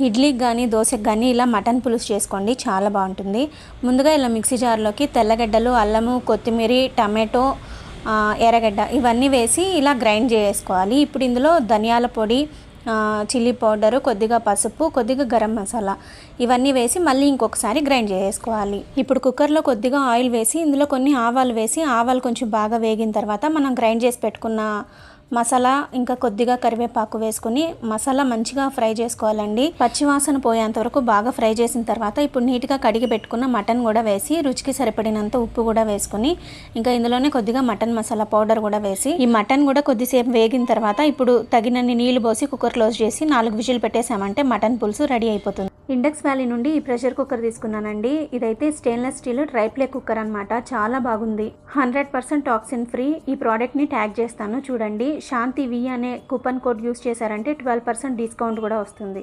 ఇడ్లీకి కానీ దోశకి కానీ ఇలా మటన్ పులుసు చేసుకోండి, చాలా బాగుంటుంది. ముందుగా ఇలా మిక్సీ జార్లోకి తెల్లగడ్డలు, అల్లము, కొత్తిమీర, టమాటో, ఎర్రగడ్డ ఇవన్నీ వేసి ఇలా గ్రైండ్ చేసుకోవాలి. ఇప్పుడు ఇందులో ధనియాల పొడి, చిల్లీ పౌడరు, కొద్దిగా పసుపు, కొద్దిగా గరం మసాలా ఇవన్నీ వేసి మళ్ళీ ఇంకొకసారి గ్రైండ్ చేసుకోవాలి. ఇప్పుడు కుక్కర్లో కొద్దిగా ఆయిల్ వేసి ఇందులో కొన్ని ఆవాలు వేసి ఆవాలు కొంచెం బాగా వేగిన తర్వాత మనం గ్రైండ్ చేసి పెట్టుకున్న మసాలా ఇంకా కొద్దిగా కరివేపాకు వేసుకుని మసాలా మంచిగా ఫ్రై చేసుకోవాలండి. పచ్చివాసన పోయేంత వరకు బాగా ఫ్రై చేసిన తర్వాత ఇప్పుడు నీట్గా కడిగి పెట్టుకున్న మటన్ కూడా వేసి రుచికి సరిపడినంత ఉప్పు కూడా వేసుకుని ఇంకా ఇందులోనే కొద్దిగా మటన్ మసాలా పౌడర్ కూడా వేసి ఈ మటన్ కూడా కొద్దిసేపు వేగిన తర్వాత ఇప్పుడు తగినన్ని నీళ్లు పోసి కుక్కర్ క్లోజ్ చేసి 4 విజిల్ పెట్టేసామంటే మటన్ పులుసు రెడీ అయిపోతుంది. ఇండెక్స్ వ్యాలీ నుండి ఈ ప్రెషర్ కుక్కర్ తీసుకున్నానండి. ఇదైతే స్టెయిన్లెస్ స్టీల్ ట్రైప్లే కుక్కర్ అనమాట. చాలా బాగుంది. 100% టాక్సిన్ ఫ్రీ. ఈ ప్రోడక్ట్ని ట్యాగ్ చేస్తాను చూడండి. శాంతి వి అనే కూపన్ కోడ్ యూస్ చేశారంటే 12% డిస్కౌంట్ కూడా వస్తుంది.